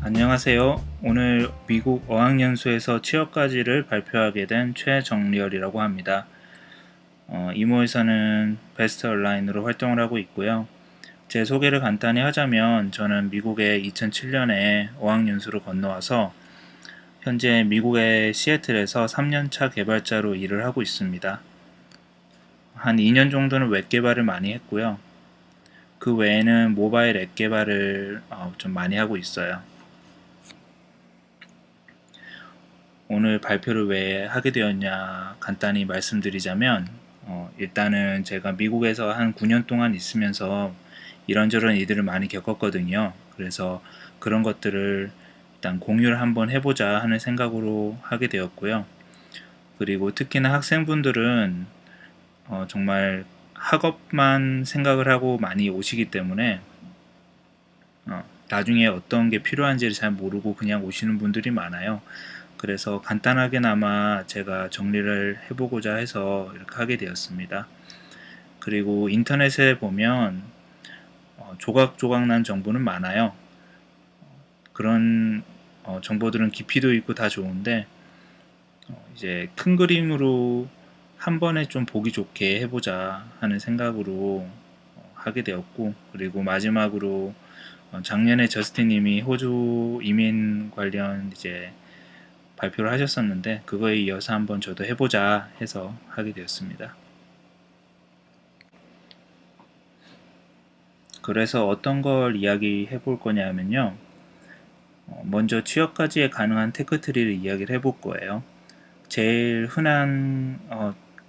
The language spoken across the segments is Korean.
안녕하세요. 오늘 미국 어학연수에서 취업과지를 발표하게 된 최정렬이라고 합니다. 이모에서는 베스트 얼라인으로 활동을 하고 있고요. 제 소개를 간단히 하자면 저는 미국에 2007년에 어학연수로 건너와서 현재 미국의 시애틀에서 3년차 개발자로 일을 하고 있습니다. 한 2년 정도는 웹 개발을 많이 했고요. 그 외에는 모바일 앱 개발을 좀 많이 하고 있어요. 오늘 발표를 왜 하게 되었냐 간단히 말씀드리자면 일단은 제가 미국에서 한 9년 동안 있으면서 이런저런 일들을 많이 겪었거든요. 그래서 그런 것들을 일단 공유를 한번 해보자 하는 생각으로 하게 되었고요. 그리고 특히나 학생분들은 정말 학업만 생각을 하고 많이 오시기 때문에 나중에 어떤 게 필요한지를 잘 모르고 그냥 오시는 분들이 많아요. 그래서 간단하게나마 제가 정리를 해보고자 해서 이렇게 하게 되었습니다. 그리고 인터넷에 보면 조각조각 난 정보는 많아요. 그런 정보들은 깊이도 있고 다 좋은데 이제 큰 그림으로 한 번에 좀 보기 좋게 해보자 하는 생각으로 하게 되었고, 그리고 마지막으로 작년에 저스틴님이 호주 이민 관련 이제 발표를 하셨었는데 그거에 이어서 한번 저도 해보자 해서 하게 되었습니다. 그래서 어떤 걸 이야기해 볼 거냐면요. 먼저 취업까지의 가능한 테크트리를 이야기를 해볼 거예요. 제일 흔한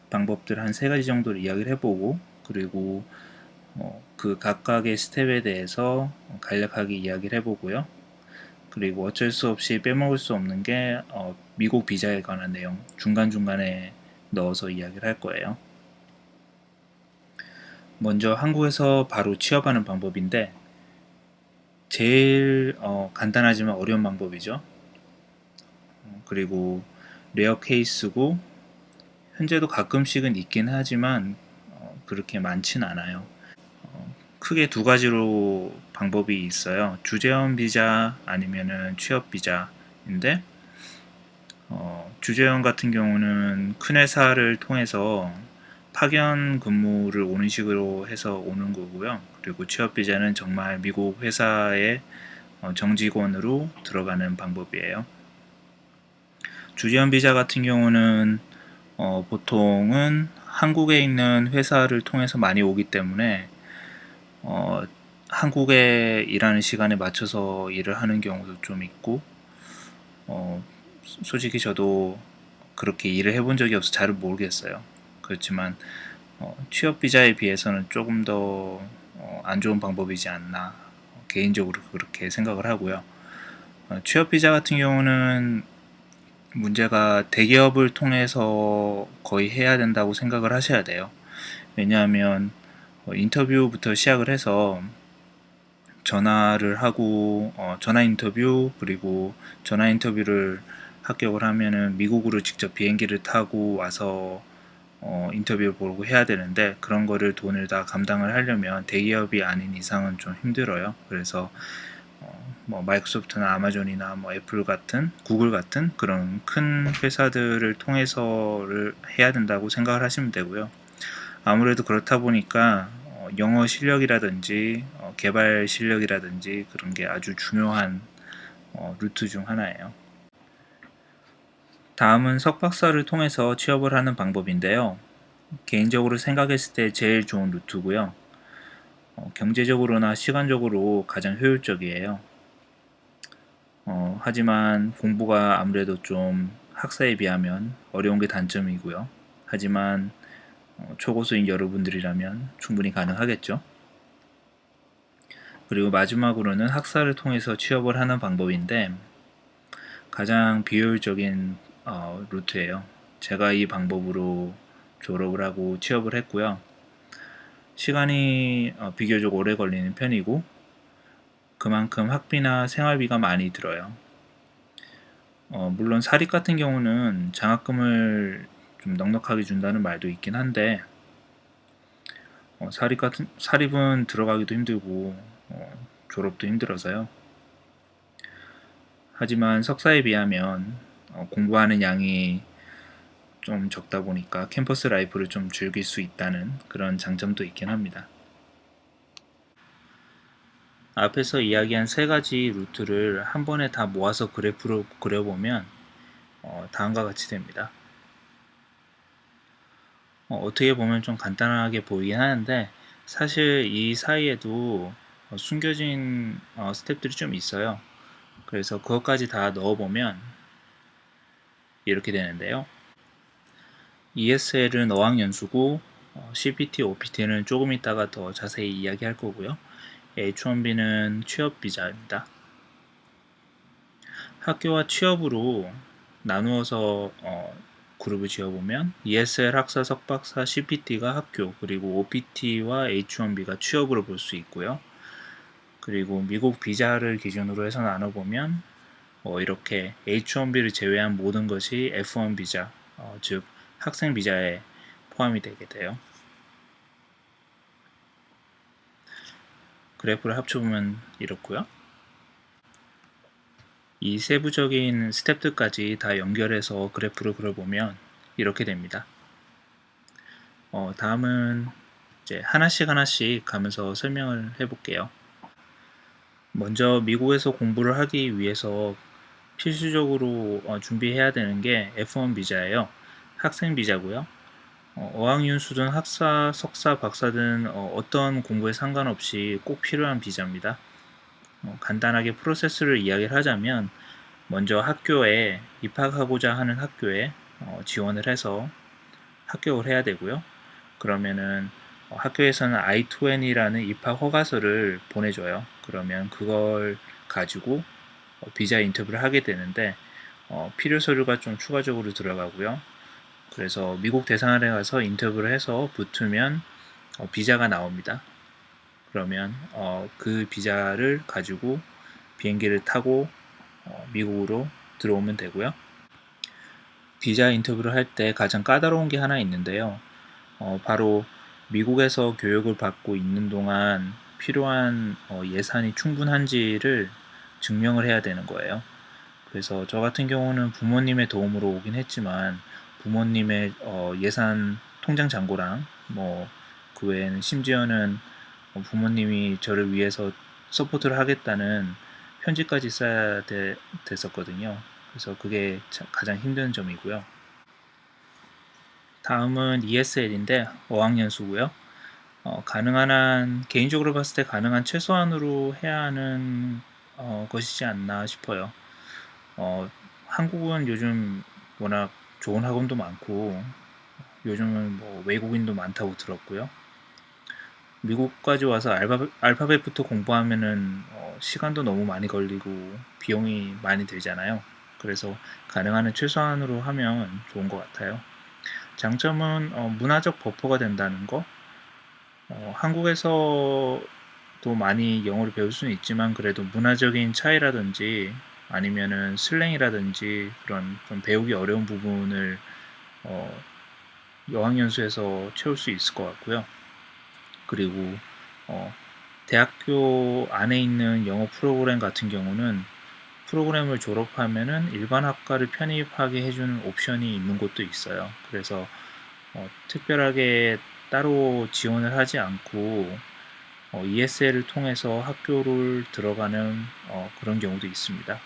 방법들 한 세 가지 정도를 이야기를 해보고, 그리고 그 각각의 스텝에 대해서 간략하게 이야기를 해보고요. 그리고 어쩔 수 없이 빼먹을 수 없는 게 미국 비자에 관한 내용 중간중간에 넣어서 이야기를 할 거예요. 먼저 한국에서 바로 취업하는 방법인데 제일 간단하지만 어려운 방법이죠. 그리고 레어 케이스고 현재도 가끔씩은 있긴 하지만 그렇게 많진 않아요. 크게 두 가지로 방법이 있어요. 주재원 비자 아니면은 취업 비자인데 주재원 같은 경우는 큰 회사를 통해서 파견 근무를 오는 식으로 해서 오는 거고요. 그리고 취업 비자는 정말 미국 회사의 정직원으로 들어가는 방법이에요. 주재원 비자 같은 경우는 보통은 한국에 있는 회사를 통해서 많이 오기 때문에 한국에 일하는 시간에 맞춰서 일을 하는 경우도 좀 있고 솔직히 저도 그렇게 일을 해본 적이 없어서 잘 모르겠어요. 그렇지만 취업 비자에 비해서는 조금 더 안 좋은 방법이지 않나 개인적으로 그렇게 생각을 하고요. 취업 비자 같은 경우는 문제가 대기업을 통해서 거의 해야 된다고 생각을 하셔야 돼요. 왜냐하면 인터뷰부터 시작을 해서 전화를 하고 전화 인터뷰, 그리고 전화 인터뷰를 합격을 하면은 미국으로 직접 비행기를 타고 와서 인터뷰를 보고 해야 되는데 그런 거를 돈을 다 감당을 하려면 대기업이 아닌 이상은 좀 힘들어요. 그래서 뭐 마이크로소프트나 아마존이나 뭐 애플 같은 구글 같은 그런 큰 회사들을 통해서를 해야 된다고 생각을 하시면 되고요. 아무래도 그렇다 보니까 영어 실력이라든지 개발 실력이라든지 그런 게 아주 중요한 루트 중 하나예요. 다음은 석박사를 통해서 취업을 하는 방법인데요. 개인적으로 생각했을 때 제일 좋은 루트고요. 경제적으로나 시간적으로 가장 효율적이에요. 하지만 공부가 아무래도 좀 학사에 비하면 어려운 게 단점이고요. 하지만 초고수인 여러분들이라면 충분히 가능하겠죠. 그리고 마지막으로는 학사를 통해서 취업을 하는 방법인데 가장 비효율적인 루트예요. 제가 이 방법으로 졸업을 하고 취업을 했고요. 시간이 비교적 오래 걸리는 편이고 그만큼 학비나 생활비가 많이 들어요. 물론 사립 같은 경우는 장학금을 좀 넉넉하게 준다는 말도 있긴 한데 사립은 들어가기도 힘들고 졸업도 힘들어서요. 하지만 석사에 비하면 공부하는 양이 좀 적다 보니까 캠퍼스 라이프를 좀 즐길 수 있다는 그런 장점도 있긴 합니다. 앞에서 이야기한 세 가지 루트를 한 번에 다 모아서 그래프로 그려보면 다음과 같이 됩니다. 어떻게 보면 좀 간단하게 보이긴 하는데 사실 이 사이에도 숨겨진 스텝들이 좀 있어요. 그래서 그것까지 다 넣어보면 이렇게 되는데요. ESL은 어학연수고 CPT, OPT는 조금 이따가 더 자세히 이야기할 거고요. H1B는 취업비자입니다. 학교와 취업으로 나누어서 그룹을 지어보면 ESL 학사, 석박사, CPT가 학교, 그리고 OPT와 H1B가 취업으로 볼 수 있고요. 그리고 미국 비자를 기준으로 해서 나눠보면 이렇게 H1B를 제외한 모든 것이 F1 비자, 즉 학생 비자에 포함이 되게 돼요. 그래프를 합쳐보면 이렇고요. 이 세부적인 스텝들까지 다 연결해서 그래프를 그려보면 이렇게 됩니다. 다음은 이제 하나씩 가면서 설명을 해볼게요. 먼저 미국에서 공부를 하기 위해서 필수적으로 준비해야 되는 게 F1 비자예요. 학생 비자고요. 어학연수든 학사, 석사, 박사든 어떤 공부에 상관없이 꼭 필요한 비자입니다. 간단하게 프로세스를 이야기를 하자면 먼저 학교에 입학하고자 하는 학교에 지원을 해서 합격을 해야 되고요. 그러면은 학교에서는 I-20이라는 입학 허가서를 보내줘요. 그러면 그걸 가지고 비자 인터뷰를 하게 되는데 필요 서류가 좀 추가적으로 들어가고요. 그래서 미국 대사관에 가서 인터뷰를 해서 붙으면 비자가 나옵니다. 그러면 그 비자를 가지고 비행기를 타고 미국으로 들어오면 되고요. 비자 인터뷰를 할 때 가장 까다로운 게 하나 있는데요. 바로 미국에서 교육을 받고 있는 동안 필요한 예산이 충분한지를 증명을 해야 되는 거예요. 그래서 저 같은 경우는 부모님의 도움으로 오긴 했지만 부모님의 예산 통장 잔고랑 그 외에는 심지어는 부모님이 저를 위해서 서포트를 하겠다는 편지까지 써야 됐었거든요. 그래서 그게 가장 힘든 점이고요. 다음은 ESL인데 어학연수고요. 가능한 한 개인적으로 봤을 때 가능한 최소한으로 해야 하는 것이지 않나 싶어요. 한국은 요즘 워낙 좋은 학원도 많고 요즘은 외국인도 많다고 들었고요. 미국까지 와서 알파벳부터 공부하면은 시간도 너무 많이 걸리고 비용이 많이 들잖아요. 그래서 가능한 한 최소한으로 하면 좋은 것 같아요. 장점은 문화적 버퍼가 된다는 거. 한국에서도 많이 영어를 배울 수는 있지만 그래도 문화적인 차이라든지 아니면은 슬랭이라든지 그런 좀 배우기 어려운 부분을 어, 어학연수에서 채울 수 있을 것 같고요. 그리고 어, 대학교 안에 있는 영어 프로그램 같은 경우는 프로그램을 졸업하면은 일반 학과를 편입하게 해주는 옵션이 있는 곳도 있어요. 그래서 특별하게 따로 지원을 하지 않고 ESL을 통해서 학교를 들어가는 그런 경우도 있습니다.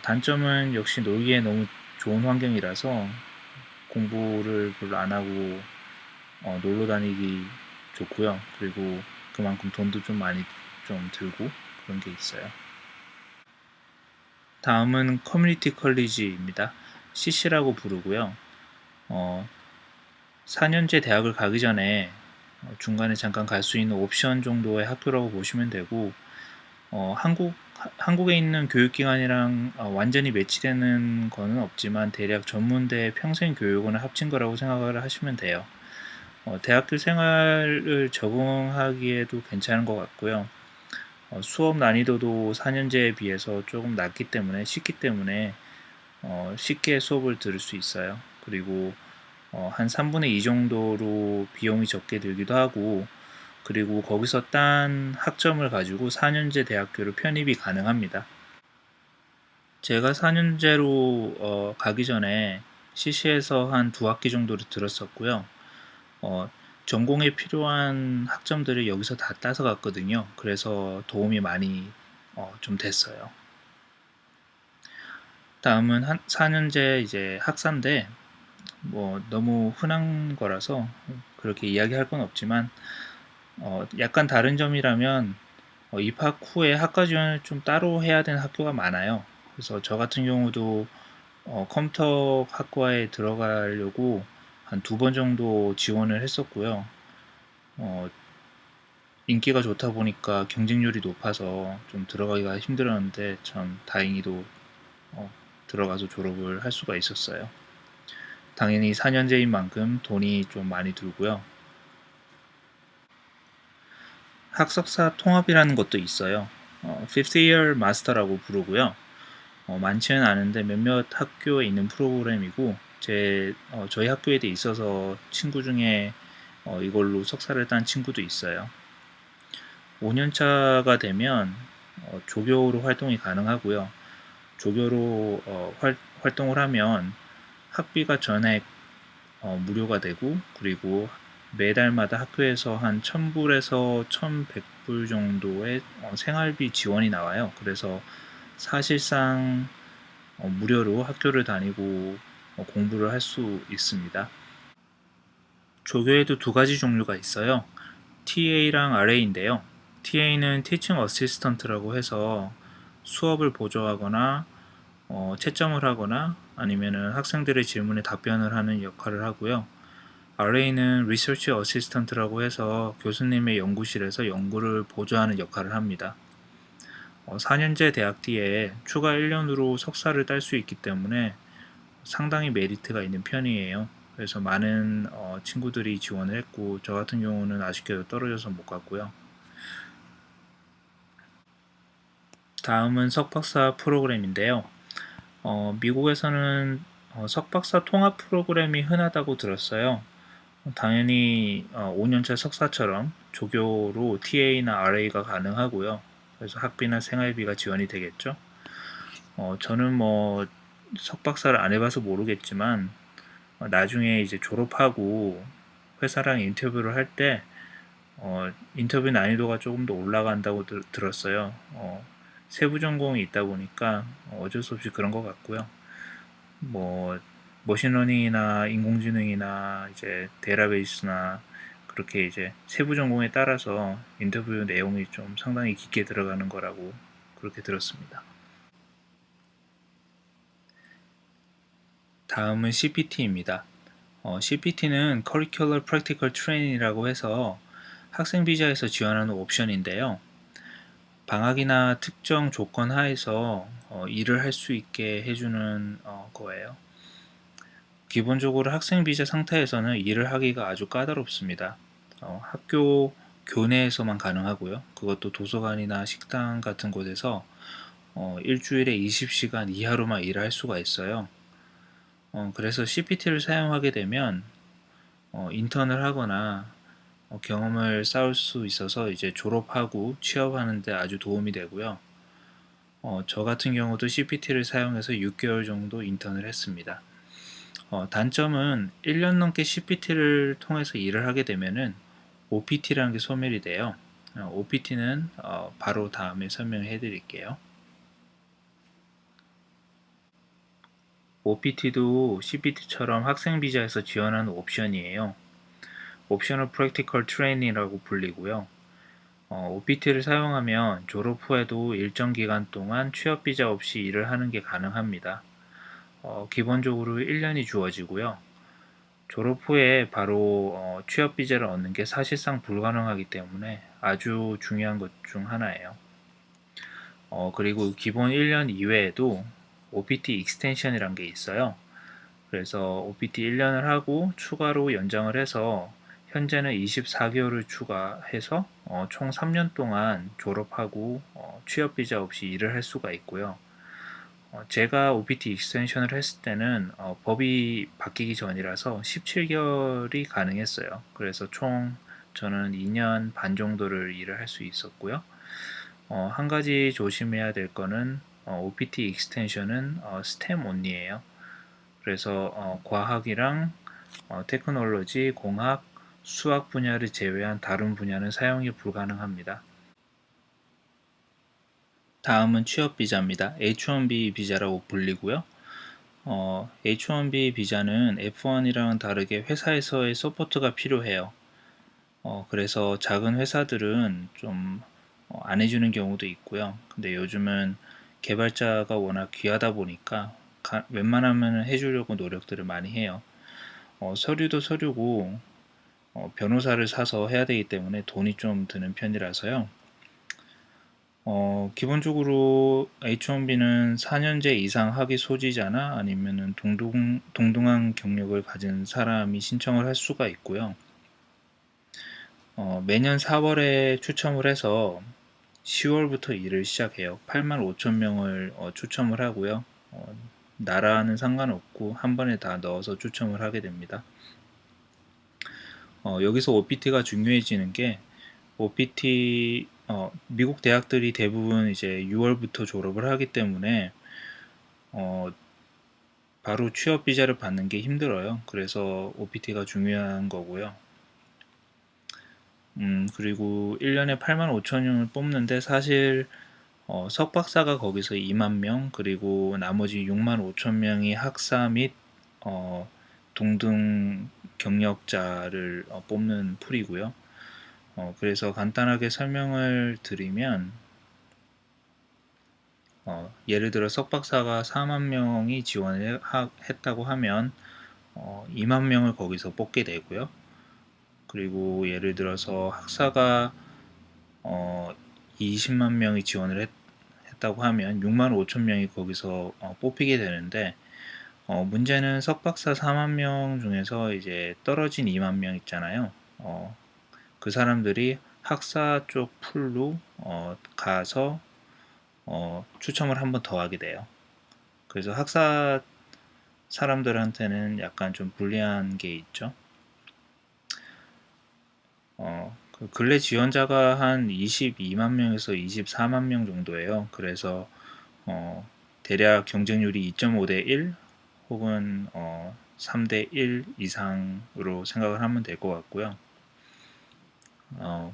단점은 역시 놀기에 너무 좋은 환경이라서 공부를 별로 안 하고 놀러 다니기 좋고요. 그리고 그만큼 돈도 좀 많이 좀 들고 그런 게 있어요. 다음은 커뮤니티 컬리지입니다. CC라고 부르고요. 4년제 대학을 가기 전에 중간에 잠깐 갈 수 있는 옵션 정도의 학교라고 보시면 되고 한국에 있는 교육기관이랑 완전히 매치되는 거는 없지만 대략 전문대 평생교육원을 합친 거라고 생각을 하시면 돼요. 대학교 생활을 적응하기에도 괜찮은 것 같고요. 수업 난이도도 4년제에 비해서 조금 낮기 때문에 쉽기 때문에 쉽게 수업을 들을 수 있어요. 그리고 한 3분의 2 정도로 비용이 적게 들기도 하고 그리고 거기서 딴 학점을 가지고 4년제 대학교를 편입이 가능합니다. 제가 4년제로 가기 전에 CC에서 한 두 학기 정도를 들었었고요. 어, 전공에 필요한 학점들을 여기서 다 따서 갔거든요. 그래서 도움이 많이 좀 됐어요. 다음은 4년제 이제 학사인데 뭐 너무 흔한 거라서 그렇게 이야기할 건 없지만 약간 다른 점이라면 입학 후에 학과 지원을 좀 따로 해야 되는 학교가 많아요. 그래서 저 같은 경우도 컴퓨터 학과에 들어가려고 한 두 번 정도 지원을 했었고요. 어, 인기가 좋다 보니까 경쟁률이 높아서 좀 들어가기가 힘들었는데 참 다행히도 어, 들어가서 졸업을 할 수가 있었어요. 당연히 4년제인 만큼 돈이 좀 많이 들고요. 학석사 통합이라는 것도 있어요. Fifth Year Master라고 부르고요. 많지는 않은데 몇몇 학교에 있는 프로그램이고 저희 학교에도 있어서 친구 중에 이걸로 석사를 딴 친구도 있어요. 5년차가 되면 조교로 활동이 가능하고요. 조교로 활동을 하면 학비가 전액 무료가 되고 그리고 매달마다 학교에서 한 1000불에서 1100불 정도의 생활비 지원이 나와요. 그래서 사실상 무료로 학교를 다니고 공부를 할 수 있습니다. 조교에도 두 가지 종류가 있어요. TA랑 RA인데요. TA는 Teaching Assistant라고 해서 수업을 보조하거나 채점을 하거나 아니면은 학생들의 질문에 답변을 하는 역할을 하고요. RA는 Research Assistant라고 해서 교수님의 연구실에서 연구를 보조하는 역할을 합니다. 4년제 대학 뒤에 추가 1년으로 석사를 딸 수 있기 때문에 상당히 메리트가 있는 편이에요. 그래서 많은 친구들이 지원을 했고 저 같은 경우는 아쉽게도 떨어져서 못 갔고요. 다음은 석박사 프로그램인데요. 미국에서는 석박사 통합 프로그램이 흔하다고 들었어요. 당연히 5년차 석사처럼 조교로 TA나 RA가 가능하고요. 그래서 학비나 생활비가 지원이 되겠죠. 저는 뭐 석박사를 안 해봐서 모르겠지만 나중에 이제 졸업하고 회사랑 인터뷰를 할 때 인터뷰 난이도가 조금 더 올라간다고 들었어요. 세부 전공이 있다 보니까 어쩔 수 없이 그런 것 같고요. 뭐 머신러닝이나 인공지능이나 이제 데이터베이스나 그렇게 이제 세부 전공에 따라서 인터뷰 내용이 좀 상당히 깊게 들어가는 거라고 그렇게 들었습니다. 다음은 CPT입니다. CPT는 Curricular Practical Training이라고 해서 학생 비자에서 지원하는 옵션인데요. 방학이나 특정 조건 하에서 일을 할 수 있게 해주는 거예요. 기본적으로 학생 비자 상태에서는 일을 하기가 아주 까다롭습니다. 학교 교내에서만 가능하고요. 그것도 도서관이나 식당 같은 곳에서 일주일에 20시간 이하로만 일할 수가 있어요. 그래서 CPT를 사용하게 되면 인턴을 하거나 경험을 쌓을 수 있어서 이제 졸업하고 취업하는데 아주 도움이 되고요. 저 같은 경우도 CPT를 사용해서 6개월 정도 인턴을 했습니다. 단점은 1년 넘게 CPT를 통해서 일을 하게 되면은 OPT라는 게 소멸이 돼요. OPT는 바로 다음에 설명해 드릴게요. OPT도 CPT처럼 학생 비자에서 지원하는 옵션이에요. 옵셔널 프랙티컬 트레이닝이라고 불리고요. OPT를 사용하면 졸업 후에도 일정 기간 동안 취업 비자 없이 일을 하는 게 가능합니다. 기본적으로 1년이 주어지고요. 졸업 후에 바로 취업 비자를 얻는 게 사실상 불가능하기 때문에 아주 중요한 것 중 하나예요. 그리고 기본 1년 이외에도 OPT 익스텐션이란 게 있어요. 그래서 OPT 1년을 하고 추가로 연장을 해서 현재는 24개월을 추가해서 총 3년 동안 졸업하고 취업 비자 없이 일을 할 수가 있고요. 제가 OPT 익스텐션을 했을 때는 법이 바뀌기 전이라서 17개월이 가능했어요. 그래서 총 저는 2년 반 정도를 일을 할 수 있었고요. 한 가지 조심해야 될 거는 OPT 익스텐션은 STEM only예요. 그래서 과학이랑 테크놀로지, 공학, 수학 분야를 제외한 다른 분야는 사용이 불가능합니다. 다음은 취업 비자입니다. H-1B 비자라고 불리고요. H-1B 비자는 F1이랑 다르게 회사에서의 서포트가 필요해요. 그래서 작은 회사들은 좀 안 해주는 경우도 있고요. 근데 요즘은 개발자가 워낙 귀하다 보니까 웬만하면 해주려고 노력들을 많이 해요. 서류도 서류고 변호사를 사서 해야 되기 때문에 돈이 좀 드는 편이라서요. 기본적으로 H-1B는 4년제 이상 학위 소지자나 아니면은 동등한 경력을 가진 사람이 신청을 할 수가 있고요. 매년 4월에 추첨을 해서 10월부터 일을 시작해요. 8만 5천 명을 추첨을 하고요. 나라는 상관없고 한 번에 다 넣어서 추첨을 하게 됩니다. 여기서 OPT가 중요해지는 게 OPT 미국 대학들이 대부분 이제 6월부터 졸업을 하기 때문에 바로 취업 비자를 받는 게 힘들어요. 그래서 OPT가 중요한 거고요. 그리고 1년에 8만 5천 명을 뽑는데 사실 석박사가 거기서 2만 명, 그리고 나머지 6만 5천 명이 학사 및 동등 경력자를 뽑는 풀이고요. 그래서 간단하게 설명을 드리면 예를 들어 석박사가 4만 명이 지원을 했다고 하면 2만 명을 거기서 뽑게 되고요. 그리고 예를 들어서 학사가 20만 명이 지원을 했다고 하면 6만 5천 명이 거기서 뽑히게 되는데 문제는 석박사 4만 명 중에서 이제 떨어진 2만 명 있잖아요. 그 사람들이 학사 쪽 풀로 가서 추첨을 한 번 더 하게 돼요. 그래서 학사 사람들한테는 약간 좀 불리한 게 있죠. 그 근래 지원자가 한 22만 명에서 24만 명 정도예요. 그래서 대략 경쟁률이 2.5대 1 혹은 3대 1 이상으로 생각을 하면 될 것 같고요.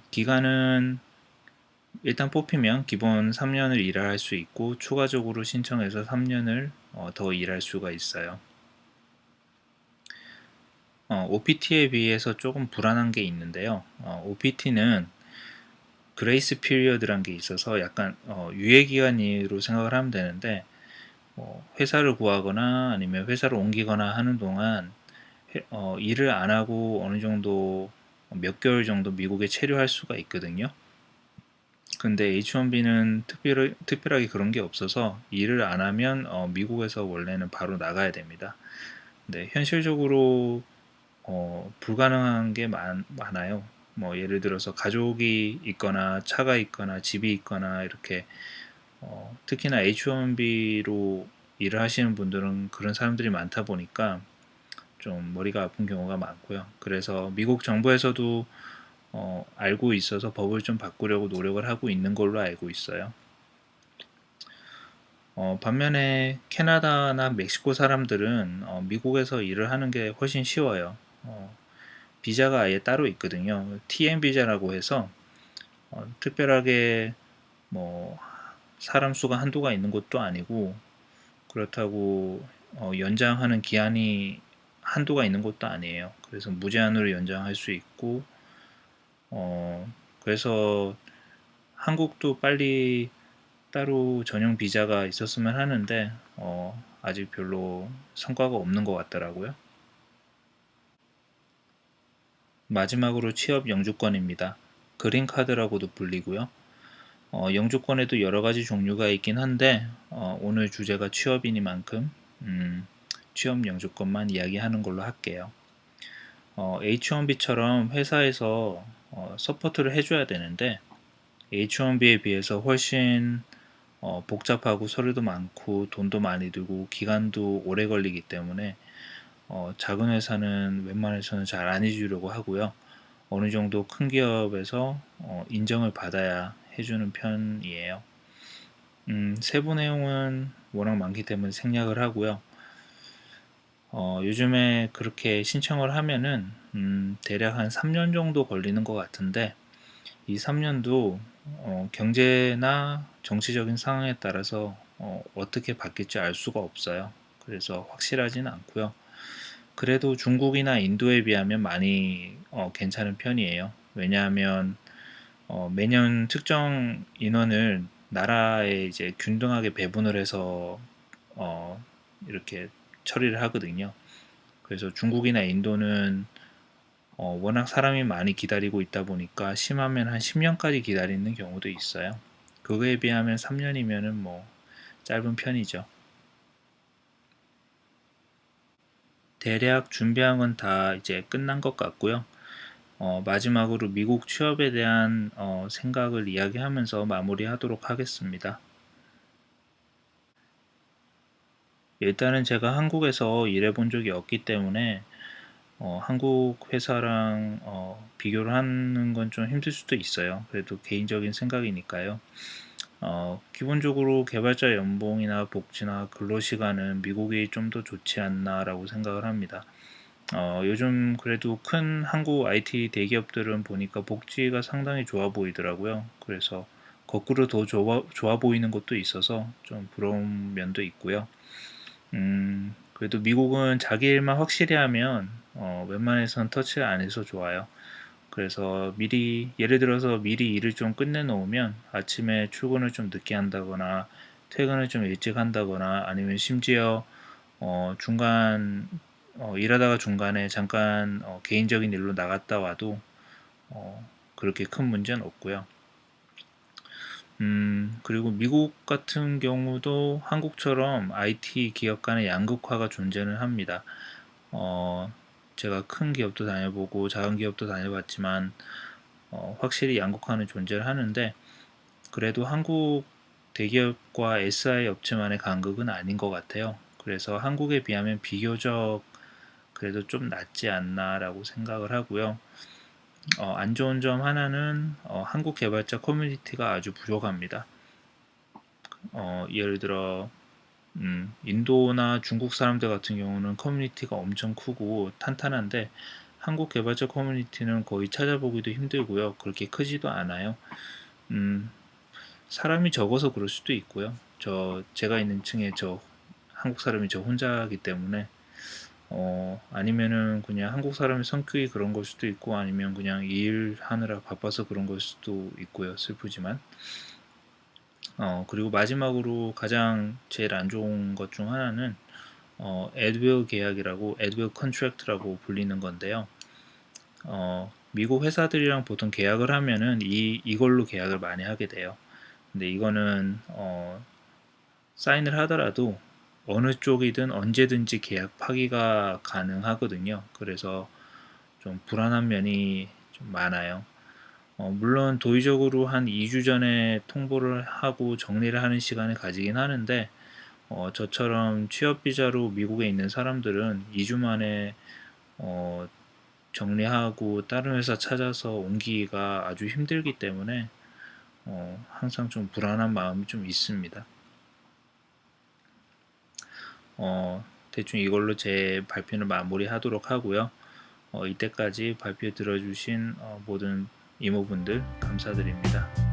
기간은 일단 뽑히면 기본 3년을 일을 할 수 있고 추가적으로 신청해서 3년을 더 일할 수가 있어요. OPT에 비해서 조금 불안한 게 있는데요. OPT는 그레이스 피리어드란 게 있어서 약간 유예기간으로 생각을 하면 되는데 회사를 구하거나 아니면 회사를 옮기거나 하는 동안 일을 안 하고 어느 정도 몇 개월 정도 미국에 체류할 수가 있거든요. 근데 H-1B는 특별하게 그런 게 없어서 일을 안 하면 미국에서 원래는 바로 나가야 됩니다. 근데 현실적으로 불가능한 게 많아요. 뭐 예를 들어서 가족이 있거나 차가 있거나 집이 있거나 이렇게 특히나 H-1B로 일을 하시는 분들은 그런 사람들이 많다 보니까 좀 머리가 아픈 경우가 많고요. 그래서 미국 정부에서도 알고 있어서 법을 좀 바꾸려고 노력을 하고 있는 걸로 알고 있어요. 반면에 캐나다나 멕시코 사람들은 미국에서 일을 하는 게 훨씬 쉬워요. 비자가 아예 따로 있거든요. TN 비자라고 해서 특별하게 뭐 사람 수가 한도가 있는 것도 아니고 그렇다고 연장하는 기한이 한도가 있는 것도 아니에요. 그래서 무제한으로 연장할 수 있고 그래서 한국도 빨리 따로 전용 비자가 있었으면 하는데 아직 별로 성과가 없는 것 같더라고요. 마지막으로 취업 영주권입니다. 그린카드라고도 불리고요. 영주권에도 여러 가지 종류가 있긴 한데 오늘 주제가 취업이니만큼 취업 영주권만 이야기하는 걸로 할게요. H-1B처럼 회사에서 서포트를 해줘야 되는데 H-1B에 비해서 훨씬 복잡하고 서류도 많고 돈도 많이 들고 기간도 오래 걸리기 때문에 작은 회사는 웬만해서는 잘 안 해주려고 하고요. 어느 정도 큰 기업에서 인정을 받아야 해주는 편이에요. 세부 내용은 워낙 많기 때문에 생략을 하고요. 요즘에 그렇게 신청을 하면은 대략 한 3년 정도 걸리는 것 같은데 이 3년도 경제나 정치적인 상황에 따라서 어떻게 바뀔지 알 수가 없어요. 그래서 확실하지는 않고요. 그래도 중국이나 인도에 비하면 많이 괜찮은 편이에요. 왜냐하면 매년 특정 인원을 나라에 이제 균등하게 배분을 해서 이렇게 처리를 하거든요. 그래서 중국이나 인도는 워낙 사람이 많이 기다리고 있다 보니까 심하면 한 10년까지 기다리는 경우도 있어요. 그거에 비하면 3년이면은 뭐 짧은 편이죠. 대략 준비한 건 다 이제 끝난 것 같고요. 마지막으로 미국 취업에 대한 생각을 이야기하면서 마무리하도록 하겠습니다. 일단은 제가 한국에서 일해본 적이 없기 때문에 한국 회사랑 비교를 하는 건 좀 힘들 수도 있어요. 그래도 개인적인 생각이니까요. 기본적으로 개발자 연봉이나 복지나 근로시간은 미국이 좀 더 좋지 않나라고 생각을 합니다. 요즘 그래도 큰 한국 IT 대기업들은 보니까 복지가 상당히 좋아 보이더라고요. 그래서 거꾸로 더 좋아 보이는 것도 있어서 좀 부러운 면도 있고요. 그래도 미국은 자기 일만 확실히 하면 웬만해선 터치 안 해서 좋아요. 그래서 미리 예를 들어서 미리 일을 좀 끝내 놓으면 아침에 출근을 좀 늦게 한다거나 퇴근을 좀 일찍 한다거나 아니면 심지어 중간 일하다가 중간에 잠깐 개인적인 일로 나갔다 와도 그렇게 큰 문제는 없고요. 그리고 미국 같은 경우도 한국처럼 IT 기업 간의 양극화가 존재는 합니다. 어, 제가 큰 기업도 다녀보고 작은 기업도 다녀봤지만 확실히 양극화는 존재를 하는데 그래도 한국 대기업과 SI 업체만의 간극은 아닌 것 같아요. 그래서 한국에 비하면 비교적 그래도 좀 낫지 않나라고 생각을 하고요. 안 좋은 점 하나는 한국 개발자 커뮤니티가 아주 부족합니다. 예를 들어 인도나 중국 사람들 같은 경우는 커뮤니티가 엄청 크고 탄탄한데 한국 개발자 커뮤니티는 거의 찾아보기도 힘들고요. 그렇게 크지도 않아요. 음, 사람이 적어서 그럴 수도 있고요. 제가 있는 층에 한국 사람이 저 혼자이기 때문에 아니면은 그냥 한국 사람의 성격이 그런 걸 수도 있고 아니면 그냥 일하느라 바빠서 그런 걸 수도 있고요. 슬프지만 그리고 마지막으로 가장 제일 안 좋은 것 중 하나는 애드윌 계약이라고 애드윌 컨트랙트라고 불리는 건데요. 미국 회사들이랑 보통 계약을 하면은 이걸로 계약을 많이 하게 돼요. 근데 이거는 사인을 하더라도 어느 쪽이든 언제든지 계약 파기가 가능하거든요. 그래서 좀 불안한 면이 좀 많아요. 물론 도의적으로 한 2주 전에 통보를 하고 정리를 하는 시간을 가지긴 하는데 저처럼 취업 비자로 미국에 있는 사람들은 2주 만에 어, 정리하고 다른 회사 찾아서 옮기기가 아주 힘들기 때문에 항상 좀 불안한 마음이 좀 있습니다. 대충 이걸로 제 발표는 마무리하도록 하고요. 이때까지 발표 들어주신 모든 이모분들 감사드립니다.